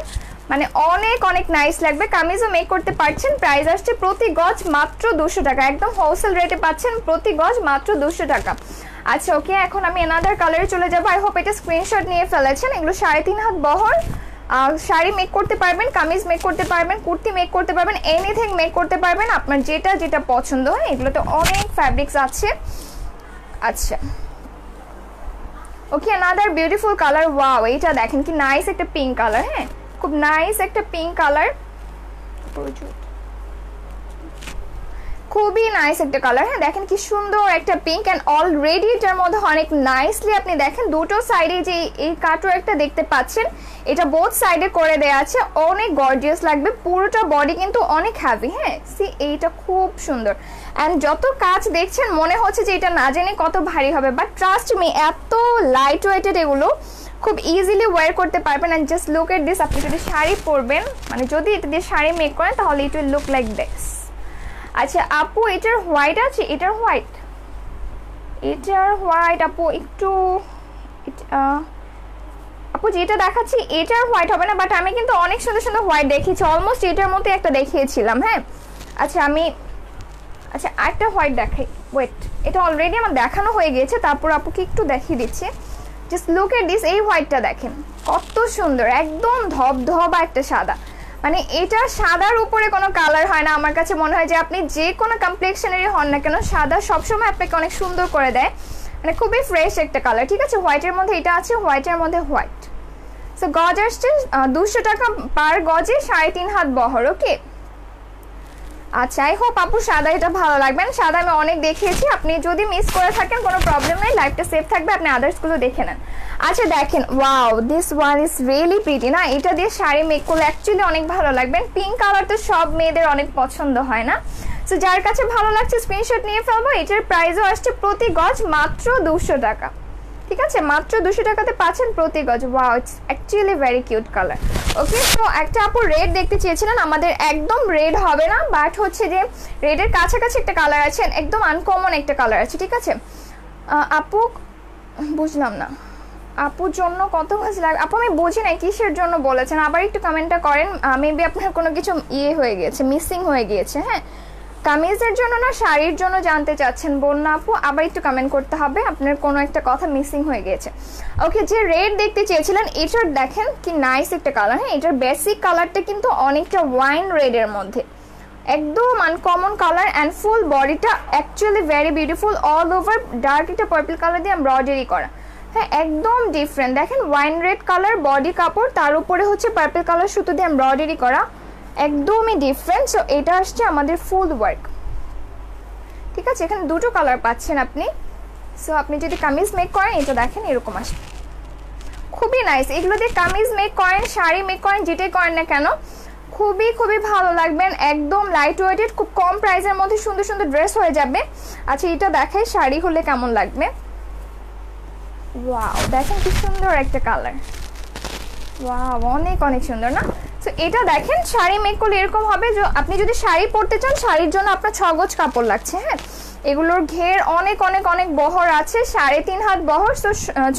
A: মানে অনেক নাইস লাগবে। কামিজও মেক করতে পারছেন। প্রাইস আসছে প্রতি গজ মাত্র 200 টাকা, একদম হোলসেল রেটে পাচ্ছেন, প্রতি গজ মাত্র 200 টাকা। আচ্ছা ওকে, এখন আমি এনাদার কালারে চলে যাবো। আই হোপ এটা স্ক্রিনশট নিয়ে ফেলেছেন। এগুলো 3.5 হাত বহর, শাড়ি মেক করতে পারবেন, কামিজ মেক করতে পারবেন, কুর্তি মেক করতে পারবেন, এনিথিং মেক করতে পারবেন, আপনার যেটা পছন্দ হয়। এগুলোতে অনেক ফ্যাব্রিক্স আছে। আচ্ছা ওকে, আনাদার বিউটিফুল কালার। ওয়াও, এইটা দেখেন কি নাইস একটা পিঙ্ক কালার। হ্যাঁ, খুব নাইস একটা পিঙ্ক কালার, খুবই নাইস একটা কালার। হ্যাঁ, দেখেন কি সুন্দর একটা পিঙ্ক, অ্যান্ড অলরেডি এটার মধ্যে অনেক নাইসলি আপনি দেখেন দুটো সাইডে যে এই কাটওয়ার্কটা দেখতে পাচ্ছেন, এটা বোথ সাইডে করে দেওয়া আছে, অনেক গর্জিয়াস লাগবে। পুরোটা বডি কিন্তু অনেক হ্যাভি। হ্যাঁ, সি এইটা খুব সুন্দর, অ্যান্ড যত কাজ দেখছেন মনে হচ্ছে যে এটা না জানি কত ভারী হবে, বাট ট্রাস্ট মি এত লাইট ওয়েটেড, এগুলো খুব ইজিলি ওয়্যার করতে পারবেন। And just look at this, আপনি যদি শাড়ি পরবেন, মানে যদি এটা দিয়ে শাড়ি মেক করেন তাহলে ইট উইল লুক লাইক দিস। আচ্ছা আপু, এটার হোয়াইট আছে? এটার হোয়াইট আপু একটু আপু যেটা দেখাচ্ছি এটার হোয়াইট হবে না, বাট আমি কিন্তু অনেক সুন্দর সুন্দর হোয়াইট দেখিয়েছি, অলমোস্ট এটার মতো একটা দেখিয়েছিলাম। হ্যাঁ, আচ্ছা আরেকটা হোয়াইট দেখাই, ওয়েট, এটা অলরেডি আমার দেখানো হয়ে গিয়েছে, তারপর আপুকে একটু দেখিয়ে দিচ্ছি। জাস্ট লুক এট দিস, এই হোয়াইটটা দেখেন কত সুন্দর, একদম ধবধবা একটা সাদা, মানে এটা সাদার উপরে কোনো কালার হয় না। আমার কাছে মনে হয় যে আপনি যে কোনো কমপ্লেক্সনেরই হন না কেন, সাদা সবসময় আপনাকে অনেক সুন্দর করে দেয়, মানে খুবই ফ্রেশ একটা কালার। ঠিক আছে, হোয়াইটের মধ্যে এটা আছে, হোয়াইটের মধ্যে হোয়াইট। সো গজ আসছে 200 টাকা পার গজে, 3.5 হাত বহর। ওকে, আচ্ছা আই হোপ আপু সাদা এটা ভালো লাগবেন। সাদা আমি অনেক দেখিয়েছি, আপনি যদি মিস করে থাকেন কোনো প্রবলেম নেই, লাইফটা সেফ থাকবে, আপনি আদার্সগুলো দেখে নেন। আচ্ছা দেখেন, wow this one is really pretty না, এটা দিয়ে শাড়ি মেক করলে অ্যাকচুয়ালি অনেক ভালো লাগবেন। পিঙ্ক কালার তো সব মেয়েদের অনেক পছন্দ হয় না, সো যার কাছে ভালো লাগছে স্ক্রিনশট নিয়ে ফেলবো। এটার প্রাইসও আসছে প্রতি গজ মাত্র 200 টাকা। ঠিক ঠিক আছে, মাত্র 200 টাকাতে পাচ্ছেন প্রতি গজ। Wow, it's actually very cute colour. Okay, তো একটা আপু রেড দেখতে চেয়েছিলেন, আমাদের একদম রেড হবে না, বাট হচ্ছে যে রেডের কাছাকাছি একটা কালার আছে, একদম আনকমন একটা কালার আছে, ঠিক আছে। আপু বুঝলাম না, আপুর জন্য কত গজ লাগবে? আপু আমি বুঝি না কিসের জন্য বলেছেন, আবার একটু কমেন্টটা করেন, মেবি আপনার কোনো কিছু হয়ে গিয়েছে, মিসিং হয়ে গিয়েছে। হ্যাঁ, কামিজের জন্য না শাড়ির জন্য জানতে চাচ্ছেন বন্যা আপু? আবার একটু কমেন্ট করতে হবে, আপনার কোনো একটা কথা মিসিং হয়ে গিয়েছে। ওকে, যে রেড দেখতে চেয়েছিলেন এটার দেখেন কি নাইস একটা কালার। হ্যাঁ, এটার বেসিক কালারটা কিন্তু অনেকটা ওয়াইন রেডের মধ্যে, একদম আনকমন কালার অ্যান্ড ফুল বডিটা actually very beautiful, all over dark একটা পার্পল কালার দিয়ে এমব্রয়ডারি করা। হ্যাঁ, একদম ডিফারেন্ট, দেখেন ওয়াইন রেড কালার বডি কাপড়, তার উপরে হচ্ছে পার্পল কালার সুতো দিয়ে এমব্রয়ডারি করা, একদমই ডিফারেন্ট। সো এটা আসছে আমাদের ফুল ওয়ার্ক, ঠিক আছে। এখানে দুটো কালার পাচ্ছেন আপনি। সো আপনি যদি কামিজ মেক করেন এটা দেখেন এরকম আসবে, খুবই নাইস। এগুলো দিয়ে কামিজ মেক করেন, শাড়ি মেক করেন, যেটাই করেন না কেন খুবই খুবই ভালো লাগবেন, একদম লাইট ওয়েটেড, খুব কম প্রাইসের মধ্যে সুন্দর সুন্দর ড্রেস হয়ে যাবে। আচ্ছা, এটা দেখাই শাড়ি হলে কেমন লাগবে। ওয়াও, দেখেন কি সুন্দর একটা কালার, ওয়াও অনেক অনেক সুন্দর না? তো এটা দেখেন শাড়ি মেক করলে এরকম হবে, যে আপনি যদি শাড়ি পরতে চান, শাড়ির জন্য আপনার 6 গজ কাপড় লাগছে। হ্যাঁ, এগুলোর ঘের অনেক অনেক অনেক বহর আছে, 3.5 হাত বহর। তো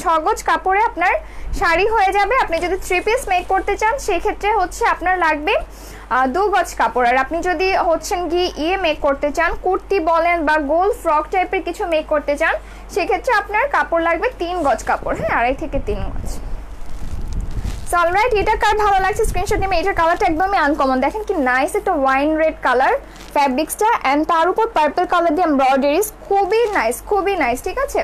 A: 6 গজ কাপড়ে আপনার শাড়ি হয়ে যাবে। আপনি যদি 3 পিস মেক করতে চান সেক্ষেত্রে হচ্ছে আপনার লাগবে 2 গজ কাপড়। আর আপনি যদি হচ্ছেন গিয়ে মেক করতে চান, কুর্তি বলেন বা গোল ফ্রক টাইপের কিছু মেক করতে চান, সেক্ষেত্রে আপনার কাপড় লাগবে 3 গজ কাপড়। হ্যাঁ, 2.5 থেকে 3 গজ। অলরাইট, এটা কার ভালো লাগছে স্ক্রিনশট নিয়ে। এটার কালারটা একদমই আনকমন, দেখেন কি নাইস একটা ওয়াইন রেড কালার ফ্যাব্রিক্সটা, অ্যান্ড তার উপর পার্পল কালার দিয়ে এমব্রয়ডারিজ, খুবই নাইস খুবই নাইস, ঠিক আছে।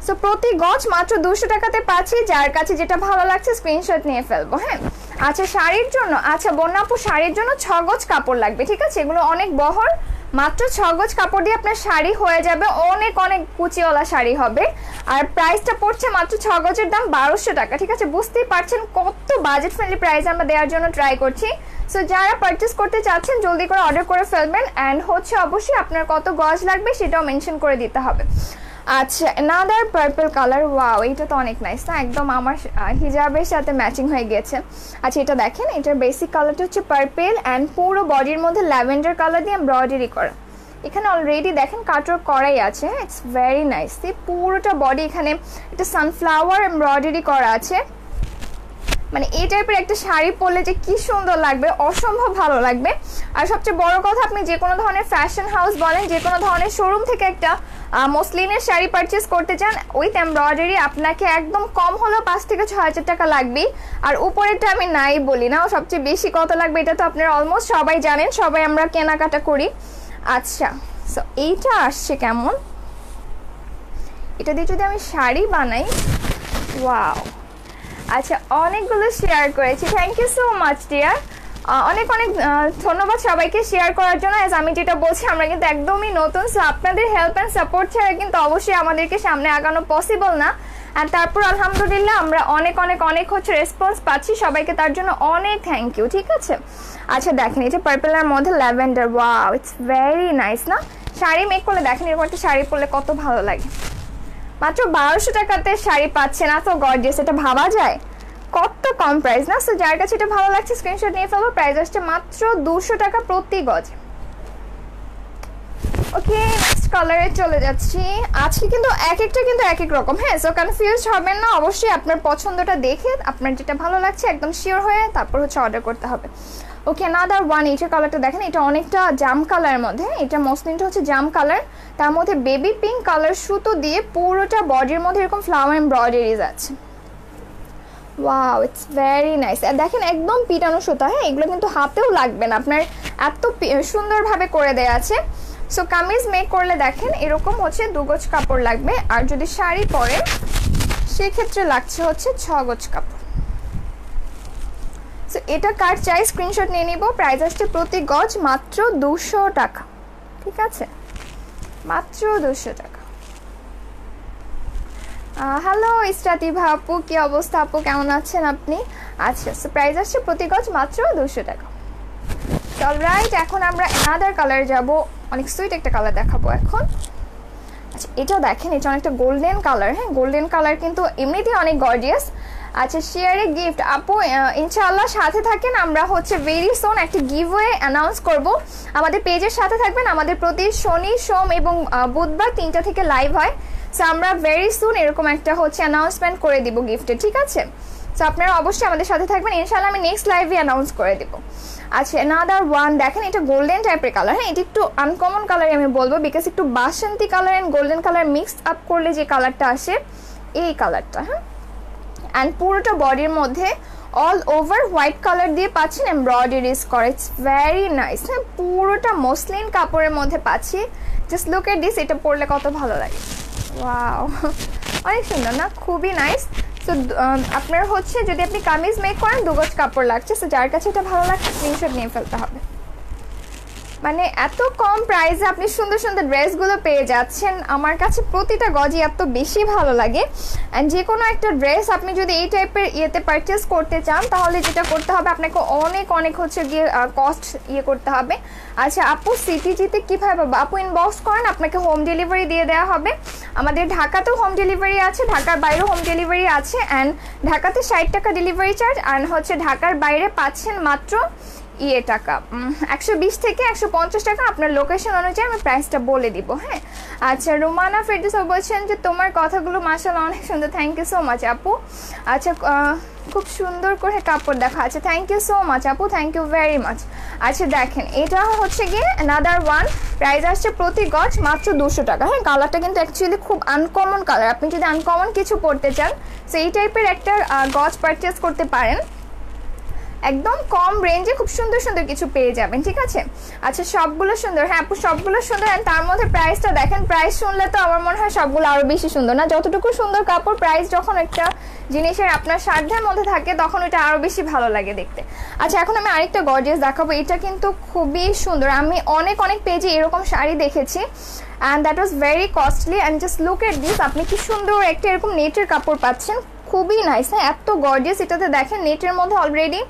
A: সো প্রতি গজ মাত্র 200 টাকাতে পাচ্ছি, যার কাছে যেটা ভালো লাগছে স্ক্রিনশট নিয়ে ফেলবো। হ্যাঁ, আচ্ছা শাড়ির জন্য, আচ্ছা বন্যা আপু শাড়ির জন্য 6 গজ কাপড় লাগবে, ঠিক আছে। এগুলো অনেক বহর, মাত্র 6 গজ কাপড় দিয়ে আপনার শাড়ি হয়ে যাবে, অনেক অনেক কুচিওয়ালা শাড়ি হবে। আর প্রাইসটা পড়ছে মাত্র 6 গজের দাম 1200 টাকা, ঠিক আছে। বুঝতেই পারছেন কত বাজেট ফ্রেন্ডলি প্রাইস আমরা দেওয়ার জন্য ট্রাই করছি। সো যারা পারচেস করতে চাচ্ছেন জলদি করে অর্ডার করে ফেলবেন, অ্যান্ড হচ্ছে অবশ্যই আপনার কত গজ লাগবে সেটাও মেনশন করে দিতে হবে। আচ্ছা, অ্যানাদার পার্পল কালার, ওয়াও এটা তো অনেক নাইস না, একদম আমার হিজাবের সাথে ম্যাচিং হয়ে গেছে। আচ্ছা, এটা দেখেন, এটার বেসিক কালারটা হচ্ছে পার্পল, অ্যান্ড পুরো বডির মধ্যে ল্যাভেন্ডার কালার দিয়ে এমব্রয়ডারি করা। এখানে অলরেডি দেখেন কাটওয়ার্ক করাই আছে। ইটস ভেরি নাইস, পুরোটা বডি এখানে একটা সানফ্লাওয়ার এমব্রয়ডারি করা আছে। মানে এই টাইপের একটা শাড়ি পরলে যে কি সুন্দর লাগবে, অসম্ভব ভালো লাগবে। আর সবচেয়ে বড় কথা, আপনি যে কোনো ধরনের ফ্যাশন হাউস বলেন, যে কোনো ধরনের শোরুম থেকে একটা মসলিনের শাড়ি পারচেস করতে চান উইথ এমব্রয়ডারি, আপনাকে একদম কম হলেও 5 থেকে 6,000 টাকা লাগবেই। আর উপরেরটা আমি নাই বলি না, সবচেয়ে বেশি কত লাগবে এটা তো আপনারা অলমোস্ট সবাই জানেন, সবাই আমরা কেনাকাটা করি। আচ্ছা, সো এইটা আসছে কেমন, এটা দিয়ে যদি আমি শাড়ি বানাই, ওয়াও। আচ্ছা, অনেকগুলো শেয়ার করেছি, thank you so much dear, অনেক অনেক ধন্যবাদ সবাইকে শেয়ার করার জন্য। অ্যাজ আমি যেটা বলছি, আমরা কিন্তু একদমই নতুন, সো আপনাদের হেল্প অ্যান্ড সাপোর্ট ছাড়া কিন্তু অবশ্যই আমাদেরকে সামনে আগানো পসিবল না। আর তারপর আলহামদুলিল্লাহ আমরা অনেক অনেক অনেক হচ্ছে রেসপন্স পাচ্ছি, সবাইকে তার জন্য অনেক থ্যাংক ইউ, ঠিক আছে। আচ্ছা দেখেন, এটা পার্পলের মধ্যে lavender, wow it's very nice না? শাড়ি মেক করলে দেখেন এরকম একটা শাড়ি পরলে কত ভালো লাগে। মাত্র 1200 টাকাতে শাড়ি পাচ্ছে না, তো গর্জিয়াস, এটা ভাবা যায় কত কম প্রাইস না? সো যার কাছে এটা ভালো লাগছে স্ক্রিনশট নিয়ে ফেলো, প্রাইস আসছে মাত্র 200 টাকা প্রতি গজ। ওকে, নেক্সট কালারে চলে যাচ্ছি। আজকে কিন্তু এক একটা কিন্তু এক এক রকম, হ্যাঁ, সো কনফিউজ হবেন না, অবশ্যই আপনার পছন্দটা দেখে আপনার যেটা ভালো লাগছে একদম শিওর হয়ে তারপর হচ্ছে অর্ডার করতে হবে। ওকে, নাদার ওয়ান, এইটার কালারটা দেখেন, এটা অনেকটা জাম কালারের মধ্যে, এটা মসলিনটা হচ্ছে জাম কালার, তার মধ্যে বেবি পিঙ্ক কালার সুতো দিয়ে পুরোটা বডির মধ্যে এরকম ফ্লাওয়ার এমব্রয়ডারিজ আছে। Wow it's very nice. আর দেখেন একদম পিটানো সুতা, হ্যাঁ, এগুলো কিন্তু হাতেও লাগবে না, আপনার এত সুন্দরভাবে করে দেওয়া আছে। সো কামিজ মেক করলে দেখেন এরকম হচ্ছে 2 গজ কাপড় লাগবে, আর যদি শাড়ি পরে সেক্ষেত্রে লাগছে হচ্ছে 6 গজ কাপড়। সো এটা কার চাই স্ক্রিনশট নিয়ে নিব, প্রাইস আসছে প্রতি গজ মাত্র 200 টাকা, ঠিক আছে, মাত্র 200 টাকা। হ্যালো ইস্তাতিভা আপু, কি অবস্থা আপু, কেমন আছেন আপনি? আচ্ছা, সো প্রাইস আসছে প্রতি গজ মাত্র 200 টাকা। অলরাইট, এখন আমরা অ্যানাদার কালার যাব, অনেক সুইট একটা কালার দেখাবো এখন। এটা দেখেন, এটা অনেকটা গোল্ডেন কালার। হ্যাঁ, গোল্ডেন কালার কিন্তু এমনিতেই অনেক গর্জিয়াস। আচ্ছা, শেয়ারে গিফট আপু ইনশাআল্লাহ সাথে থাকেন, আমরা হচ্ছে ভেরি সুন একটা গিভওয়ে অ্যানাউন্স করব। আমাদের পেজের সাথে থাকবেন। আমাদের প্রতি শনি, সোম এবং বুধবার 3টা থেকে লাইভ হয়। সো আমরা ভেরি সুন এরকম একটা হচ্ছে অ্যানাউন্সমেন্ট করে দিব গিফটে, ঠিক আছে? সো আপনারা অবশ্যই আমাদের সাথে থাকবেন, ইনশাআল্লাহ আমি নেক্সট লাইভে অ্যানাউন্স করে দিব। আচ্ছা, অ্যানাদার ওয়ান দেখেন, এটা গোল্ডেন টাইপের কালার। হ্যাঁ, এটা একটু আনকমন কালার আমি বলবো, বিকজ একটু বাসন্তী colour and golden colour mixed up করলে যে কালারটা আসে, এই কালারটা। হ্যাঁ, অ্যান্ড পুরোটা বডির মধ্যে অল ওভার হোয়াইট কালার দিয়ে পাচ্ছেন, এমব্রয়ডারিজ করা। It's very nice. হ্যাঁ, পুরোটা মসলিন কাপড়ের মধ্যে পাচ্ছি। জাস্ট লুক এট দিস, এটা পরলে কত ভালো লাগে। ওয়াও, অনেক সুন্দর না? খুবই নাইস। সো আপনার হচ্ছে যদি আপনি কামিজ মেক করেন 2 গজ কাপড় লাগছে। সো যার কাছে এটা ভালো লাগছে স্ক্রিনশট নিয়ে ফেলতে হবে। মানে এত কম প্রাইসে আপনি সুন্দর সুন্দর ড্রেসগুলো পেয়ে যাচ্ছেন, আমার কাছে প্রতিটা গজই এত বেশি ভালো লাগে। অ্যান্ড যে কোনো একটা ড্রেস আপনি যদি এই টাইপের ইয়েতে পারচেস করতে চান, তাহলে যেটা করতে হবে আপনাকে অনেক অনেক হচ্ছে গিয়ে কস্ট করতে হবে। আচ্ছা আপু, সিটিজিতে কীভাবে পাবো? আপু ইনবক্স করেন, আপনাকে হোম ডেলিভারি দিয়ে দেওয়া হবে। আমাদের ঢাকাতেও হোম ডেলিভারি আছে, ঢাকার বাইরেও হোম ডেলিভারি আছে। অ্যান্ড ঢাকাতে 60 টাকা ডেলিভারি চার্জ, আর হচ্ছে ঢাকার বাইরে পাচ্ছেন মাত্র টাকা 120 থেকে 150 টাকা। আপনার লোকেশন অনুযায়ী আমি প্রাইসটা বলে দিব। হ্যাঁ, আচ্ছা রুমানা ফেরদৌস বলছেন যে তোমার কথাগুলো মাশাআল্লাহ অনেক সুন্দর। থ্যাংক ইউ সো মাচ আপু। আচ্ছা, খুব সুন্দর করে কাপড় দেখা। আচ্ছা, থ্যাংক ইউ সো মাচ আপু, থ্যাংক ইউ ভেরি মাচ। আচ্ছা দেখেন, এটা হচ্ছে গিয়ে অ্যানাদার ওয়ান, প্রাইস আসছে প্রতি গজ মাত্র 200 টাকা। হ্যাঁ, কালারটা কিন্তু অ্যাকচুয়ালি খুব আনকমন কালার। আপনি যদি আনকমন কিছু পরতে চান, সো এই টাইপের একটা গজ পারচেস করতে পারেন। একদম কম রেঞ্জে খুব সুন্দর সুন্দর কিছু পেয়ে যাবেন, ঠিক আছে? আচ্ছা, সবগুলো সুন্দর। হ্যাঁ আপু, সবগুলো সুন্দর। অ্যান্ড তার মধ্যে প্রাইসটা দেখেন, প্রাইস শুনলে তো আমার মনে হয় সবগুলো আরও বেশি সুন্দর না? যতটুকু সুন্দর কাপড়, প্রাইস যখন একটা জিনিসের আপনার সাধ্যের মধ্যে থাকে তখন ওটা আরও বেশি ভালো লাগে দেখতে। আচ্ছা, এখন আমি আরেকটা গর্জিয়াস দেখাবো। এটা কিন্তু খুবই সুন্দর। আমি অনেক অনেক পেজে এরকম শাড়ি দেখেছি, and that was very costly. And just look at this, আপনি কি সুন্দর একটা এরকম নেটের কাপড় পাচ্ছেন, খুবই নাইস। হ্যাঁ, এত গর্জিয়াস। এটাতে দেখেন নেটের মধ্যে অলরেডি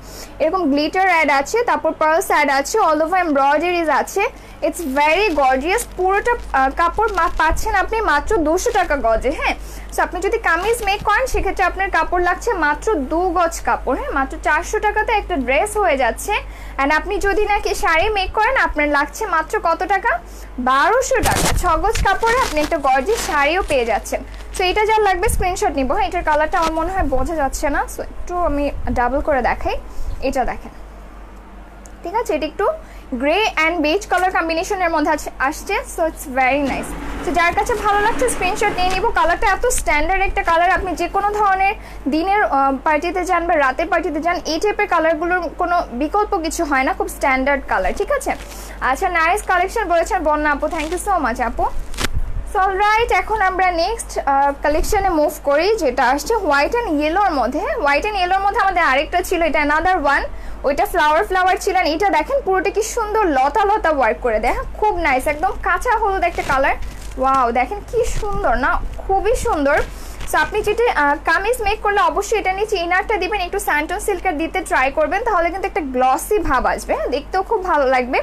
A: এরকম গ্লিটার অ্যাড আছে, তারপর পার্লস অ্যাড আছে, অল ওভার এমব্রয়ডারিজ আছে। It's very gorgeous. পুরোটা কাপড় পাচ্ছেন আপনি মাত্র 200 টাকা গজে। হ্যাঁ, সো আপনি যদি কামিজ মেক করেন সেক্ষেত্রে আপনার কাপড় লাগছে মাত্র 2 গজ কাপড়। হ্যাঁ, মাত্র 400 টাকাতে একটা ড্রেস হয়ে যাচ্ছে। অ্যান্ড আপনি যদি নাকি শাড়ি মেক করেন, আপনার লাগছে মাত্র কত টাকা? 1200 টাকা। 6 গজ কাপড়ে আপনি একটা গর্জিয়াস শাড়িও পেয়ে যাচ্ছেন। সো এটা যা লাগবে স্ক্রিনশট নিব। হ্যাঁ, এটার কালারটা আমার মনে হয় বোঝা যাচ্ছে না, সো একটু আমি ডাবল করে দেখাই। এটা দেখেন, ঠিক আছে? এটা একটু গ্রে অ্যান্ড বেজ কালার কম্বিনেশনের মধ্যে আসছে। So it's very nice. তো যার কাছে ভালো লাগছে স্ক্রিনশট নিয়ে নিব। কালারটা এত স্ট্যান্ডার্ড একটা কালার, আপনি যে কোনো ধরনের দিনের পার্টিতে যান বা রাতের পার্টিতে যান, এই টাইপের কালারগুলোর কোনো বিকল্প কিছু হয় না, খুব স্ট্যান্ডার্ড কালার, ঠিক আছে? আচ্ছা, নাইস কালেকশন বলেছেন বন্যা আপু, থ্যাংক ইউ সো মাচ আপু। সো অলরাইট, এখন আমরা নেক্সট কালেকশনে মুভ করি, যেটা আসছে হোয়াইট অ্যান্ড ইয়েলোর মধ্যে। হোয়াইট অ্যান্ড ইয়েলোর মধ্যে আমাদের আরেকটা ছিল, এটা অ্যানাদার ওয়ান। ওইটা ফ্লাওয়ার ফ্লাওয়ার ছিলেন। এটা দেখেন পুরোটা কি সুন্দর লতা লতা ওয়ার্ক করে দেয়। খুব নাইস, একদম কাঁচা হলুদ একটা কালার। ওয়াও, দেখেন কি সুন্দর না? খুবই সুন্দর। সো আপনি যেটা কামিজ মেক করলে অবশ্যই এটা নিচে ইনারটা দিবেন, একটু স্যান্টন সিল্কের দিতে ট্রাই করবেন, তাহলে কিন্তু একটা গ্লসি ভাব আসবে। হ্যাঁ, দেখতেও খুব ভালো লাগবে।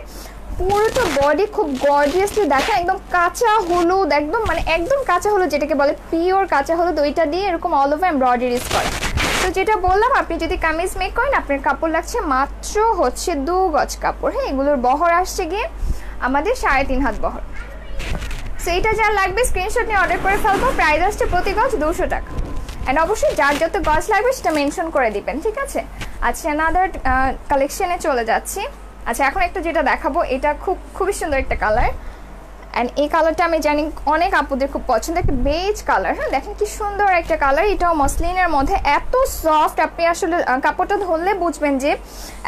A: পুরোটা বডি খুব গর্জিয়াসলি দেখেন, একদম কাঁচা হলুদ, একদম মানে একদম কাঁচা হলুদ যেটাকে বলে, পিওর কাঁচা হলুদ, ওইটা দিয়ে এরকম অল ওভার এমব্রয়ডারিজ করে। তো যেটা বললাম, আপনি যদি কামিজ মেক করেন, আপনার কাপড় লাগছে মাত্র হচ্ছে 2 গজ কাপড়। হ্যাঁ, এগুলোর বহর আসছে গিয়ে আমাদের 3.5 হাত বহর। সো এইটা যা লাগবে স্ক্রিনশট নিয়ে অর্ডার করে ফেলবো। প্রাইস আসছে প্রতি গজ 200 টাকা। অ্যান্ড অবশ্যই যার যত গজ লাগবে সেটা মেনশন করে দিবেন, ঠিক আছে? আচ্ছা, অ্যানাদার কালেকশনে চলে যাচ্ছি। আচ্ছা, এখন একটা যেটা দেখাবো, এটা খুবই সুন্দর একটা কালার। অ্যান্ড এই কালারটা আমি জানি অনেক আপুদের খুব পছন্দ, একটা বেজ কালার। হ্যাঁ, দেখেন কি সুন্দর একটা কালার। এটাও মসলিনের মধ্যে, এত সফট, আপনি আসলে কাপড়টা ধরলে বুঝবেন যে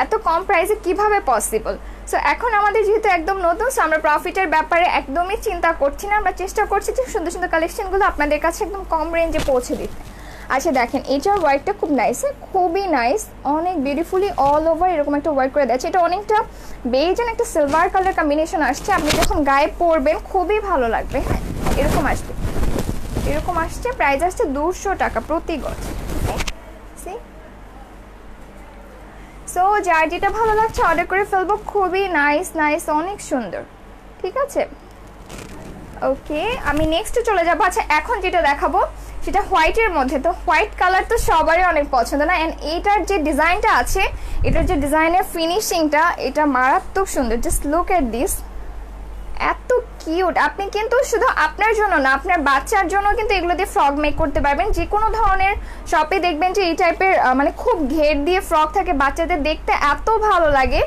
A: এত কম প্রাইসে কিভাবে পসিবল। সো এখন আমাদের যেহেতু একদম নতুন, সো আমরা প্রফিটের ব্যাপারে একদমই চিন্তা করছি না। আমরা চেষ্টা করছি যে সুন্দর সুন্দর কালেকশনগুলো আপনাদের কাছে একদম কম রেঞ্জে পৌঁছে দিতে। আচ্ছা দেখেন, এটার ওয়ার্কটা খুব নাইস, খুবই নাইস, অনেক বিউটিফুলি অল ওভার এরকম একটা ওয়ার্ক করে দিয়েছে। এটা অনেকটা বেজ এন্ড একটা সিলভার কালার কম্বিনেশন আসছে। আপনি যখন গায়ে পরবেন খুবই ভালো লাগবে। হ্যাঁ, এরকম আসবে, এরকম আসছে। প্রাইস আসছে 200 টাকা প্রতি গজ। সো যার যেটা ভালো লাগছে অর্ডার করে ফেলবো। খুবই নাইস নাইস, অনেক সুন্দর, ঠিক আছে? ওকে, আমি নেক্সট চলে যাবো। আচ্ছা, এখন যেটা দেখাবো সেটা হোয়াইটের মধ্যে। তো হোয়াইট কালার তো সবারই অনেক পছন্দ না, অ্যান্ড এইটার যে ডিজাইনটা আছে, এটার যে ডিজাইনের ফিনিশিংটা, এটা মারাত্মক সুন্দর। জাস্ট লুক এট দিস, এত কিউট। আপনি কিন্তু শুধু আপনার জন্য না, আপনার বাচ্চার জন্য কিন্তু এগুলো দিয়ে ফ্রক মেক করতে পারবেন। যে কোনো ধরনের শপে দেখবেন যে এই টাইপের মানে খুব ঘের দিয়ে ফ্রক থাকে, বাচ্চাদের দেখতে এত ভালো লাগে।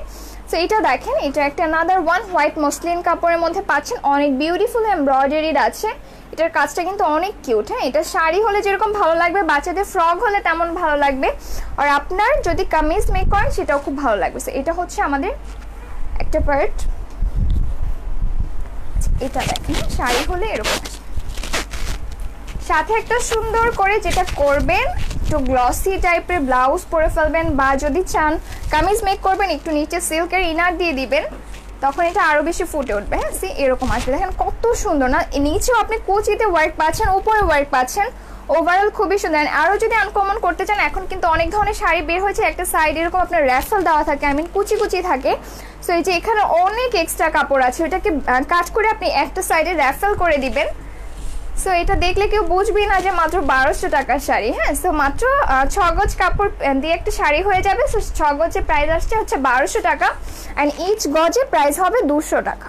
A: সো এটা দেখেন, এটা একটা আনাদার ওয়ান হোয়াইট মসলিন কাপড়ের মধ্যে পাচ্ছেন, অনেক বিউটিফুল এমব্রয়ডারিড আছে। এটার কাজটা কিন্তু অনেক কিউট। হ্যাঁ, এটা শাড়ি হলে যেরকম ভালো লাগবে, বাচ্চাদের ফ্রক হলে তেমন ভালো লাগবে, আর আপনার যদি কামিজ মেক করেন সেটাও খুব ভালো লাগবে। সো এটা হচ্ছে আমাদের একটা পার্ট। এটা দেখেন, শাড়ি হলে এরকম সাথে একটা সুন্দর করে যেটা করবেন, একটু গ্লসি টাইপের ব্লাউজ পরে ফেলবেন, বা যদি চান কামিজ মেক করবেন একটু নিচে সিল্কের ইনার দিয়ে দিবেন, তখন এটা আরো বেশি ফুটে উঠবে। হ্যাঁ, সি এরকম আসবে। দেখেন কত সুন্দর না, নিচেও আপনি কুচিতে ওয়ার্ক পাচ্ছেন, উপরে ওয়ার্ক পাচ্ছেন, ওভারঅল খুবই সুন্দর। আরও যদি আনকমন করতে চান, এখন কিন্তু অনেক ধরনের শাড়ি বের হয়েছে, একটা সাইড এরকম আপনার র্যাফেল দেওয়া থাকে, আই মিন কুচি কুচি থাকে। সো এই যে এখানে অনেক এক্সট্রা কাপড় আছে, ওটাকে কাট করে আপনি একটা সাইডে র্যাফেল করে দিবেন। সো এটা দেখলে কেউ বুঝবেই না যে মাত্র 1200 টাকার শাড়ি। হ্যাঁ, সো মাত্র 6 গজ কাপড় দিয়ে একটা শাড়ি হয়ে যাবে। সো 6 গজে প্রাইস আসছে হচ্ছে 1200 টাকা, অ্যান্ড ইচ গজে প্রাইস হবে 200 টাকা।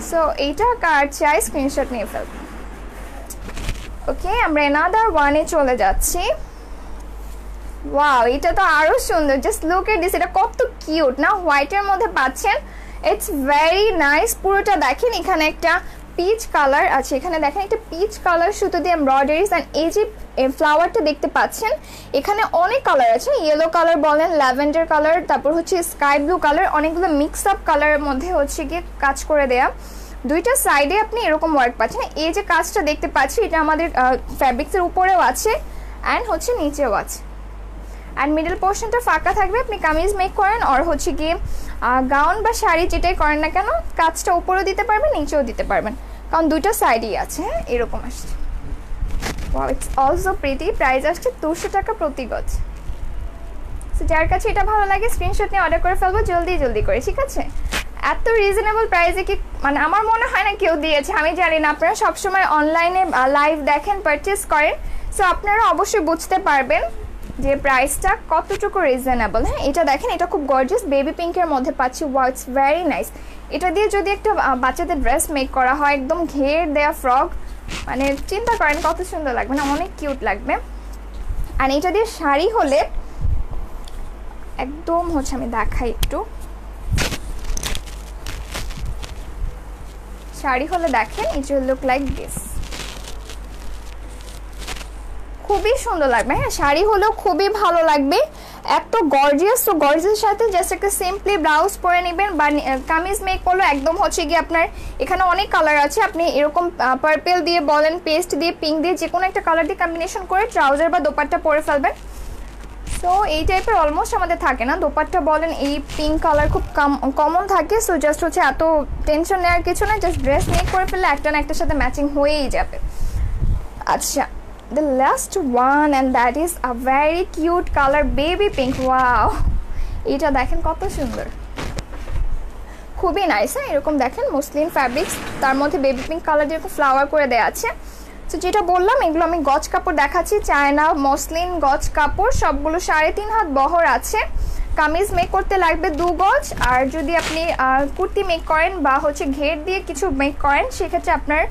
A: সো এইটা কার চাই স্ক্রিনশট নিয়ে ফেলবেন। ওকে, আমরা অ্যানাদার ওয়ানে চলে যাচ্ছি। ওয়াও, এটা তো আরো সুন্দর। জাস্ট লুক এট দিস, এটা কত কিউট না, হোয়াইটের মধ্যে পাচ্ছেন। It's very nice. পুরোটা দেখেন, এখানে একটা পিচ কালার আছে, এখানে দেখেন একটা পিচ কালার সুতো দিয়ে এমব্রয়ডারিজ, অ্যান্ড এই যে ফ্লাওয়ারটা দেখতে পাচ্ছেন, এখানে অনেক কালার আছে। ইয়েলো কালার বলেন, ল্যাভেন্ডার কালার, তারপর হচ্ছে স্কাই ব্লু কালার, অনেকগুলো মিক্স আপ কালারের মধ্যে হচ্ছে গিয়ে কাজ করে দেয়া। দুইটা সাইডে আপনি এরকম ওয়ার্ক পাচ্ছেন। এই যে কাজটা দেখতে পাচ্ছি, এটা আমাদের ফ্যাব্রিক্সের উপরেও আছে অ্যান্ড হচ্ছে নিচেও আছে, অ্যান্ড মিডল পোর্শনটা ফাঁকা থাকবে। আপনি কামিজ মেক করেন আর হচ্ছে গিয়ে গাউন বা শাড়ি যেটাই করেন না কেন, কাজটা উপরেও দিতে পারবেন, নিচেও দিতে পারবেন, কারণ দুইটা সাইডই আছে। হ্যাঁ, এরকম আসছে। Wow, it's also pretty. Price আসছে 200 টাকা প্রতি গজ। সো যার কাছে এটা ভালো লাগে স্ক্রিনশট নিয়ে অর্ডার করে ফেলবো জলদি জলদি করে, ঠিক আছে? এত রিজনেবল প্রাইসে কি, মানে আমার মনে হয় না কেউ দিয়েছে, আমি জানি না। আপনারা সবসময় অনলাইনে লাইভ দেখেন, পারচেস করেন, সো আপনারা অবশ্যই বুঝতে পারবেন যে প্রাইসটা কতটুকু রিজনেবল। হ্যাঁ, এটা দেখেন, এটা খুব গর্জিয়াস বেবি পিঙ্কের মধ্যে পাচ্ছি। Wow, it's very nice. এটা দিয়ে যদি একটা বাচ্চাদের ড্রেস মেক করা হয়, একদম ঘের দেয়া ফ্রক, মানে চিন্তা করেন কত সুন্দর লাগবে না, অনেক কিউট লাগবে। আর এটা দিয়ে শাড়ি হলে একদম হচ্ছে, আমি দেখাই একটু, শাড়ি হলে দেখেন ইট উইল লুক লাইক দিস, খুবই সুন্দর লাগবে। হ্যাঁ, শাড়ি হলেও খুবই ভালো লাগবে, এত গর্জিয়াস। তো গর্জিয়াসের সাথে জাস্ট একটা সিম্পলি ব্লাউজ পরে নেবেন, বা কামিজ মেক করলো একদম হচ্ছে গিয়ে আপনার এখানে অনেক কালার আছে, আপনি এরকম পার্পেল দিয়ে বলেন, পেস্ট দিয়ে, পিঙ্ক দিয়ে, যে কোনো একটা কালার দিয়ে কম্বিনেশন করে ট্রাউজার বা দোপাট্টা পরে ফেলবেন। সো এই টাইপের অলমোস্ট আমাদের থাকে না, দোপাট্টা বলেন এই পিঙ্ক কালার খুব কমন থাকে। সো জাস্ট হচ্ছে এত টেনশন নেওয়ার কিছু না, জাস্ট ড্রেস মেক করে ফেললে একটা না একটার সাথে ম্যাচিং হয়েই যাবে। আচ্ছা, the last one, and that is a very cute color, baby pink. wow, এটা দেখেন কত সুন্দর, খুবই নাইস। হ্যাঁ, এরকম দেখেন মসলিন ফ্যাব্রিক্স, তার মধ্যে বেবি পিঙ্ক কালার যেরকম ফ্লাওয়ার করে দেওয়া আছে। তো যেটা বললাম, এগুলো আমি গজ কাপড় দেখাচ্ছি, চায়না মসলিন গজ কাপড়, সবগুলো 3.5 হাত বহর আছে। কামিজ মেক করতে লাগবে 2 গজ, আর যদি আপনি কুর্তি মেক করেন বা হচ্ছে ঘের দিয়ে কিছু মেক করেন, সেক্ষেত্রে আপনার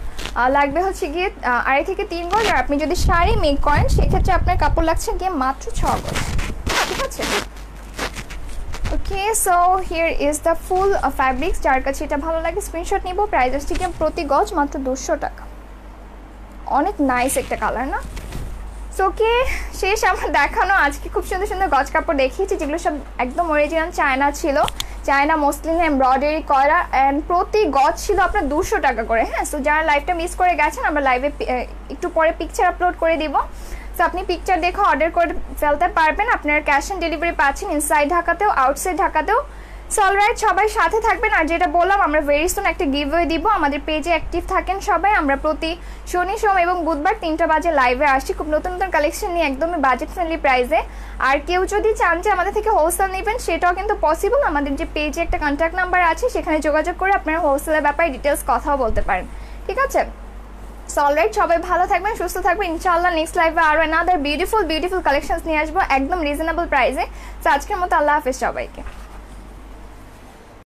A: লাগবে হচ্ছে গিয়ে 2.5 থেকে 3 গজ। আর আপনি যদি শাড়ি মেক করেন, সেক্ষেত্রে আপনার কাপড় লাগছে গিয়ে মাত্র 6 গজ, ঠিক আছে? Okay, so here is the full fabrics. যার কাছে এটা ভালো লাগে স্ক্রিনশট নিব। প্রাইস আসছে গিয়ে প্রতি গজ মাত্র 200 টাকা। অনেক নাইস একটা কালার না? সো ওকে, শেষ আমার দেখানো। আজকে খুব সুন্দর সুন্দর গজ কাপড় দেখিয়েছি, যেগুলো সব একদম অরিজিনাল চায়না ছিল, চায়না মসলিন এমব্রয়ডারি করা, অ্যান্ড প্রতি গজ ছিল আপনার 200 টাকা করে। হ্যাঁ, সো যারা লাইভটা মিস করে গেছেন, আমরা লাইভে একটু পরে পিকচার আপলোড করে দিব, সো আপনি পিকচার দেখে অর্ডার করে ফেলতে পারবেন। আপনার ক্যাশ অন ডেলিভারি পাচ্ছেন ইনসাইড ঢাকাতেও, আউটসাইড ঢাকাতেও। সো অলরাইট, সবাই সাথে থাকবেন। আর যেটা বললাম, আমরা ভেরি সুন একটা গিভওয়ে দিব। আমাদের পেজে অ্যাক্টিভ থাকেন সবাই। আমরা প্রতি শনি, সোম এবং বুধবার 3টা বাজে লাইভে আসি খুব নতুন নতুন কালেকশন নিয়ে, একদমই বাজেট ফ্রেন্ডলি প্রাইসে। আর কেউ যদি চান যে আমাদের থেকে হোলসেল নেবেন, সেটাও কিন্তু পসিবল। আমাদের যে পেজে একটা কন্ট্যাক্ট নাম্বার আছে, সেখানে যোগাযোগ করে আপনারা হোলসেলের ব্যাপারে ডিটেলস কথাও বলতে পারেন, ঠিক আছে? সো অলরাইট, সবাই ভালো থাকবেন, সুস্থ থাকবেন। ইনশাআল্লাহ নেক্সট লাইভে আরও অ্যানাদার বিউটিফুল কালেকশনস নিয়ে আসবো একদম রিজনেবল প্রাইসে। সো আজকের মতো আল্লাহ হাফেজ সবাইকে।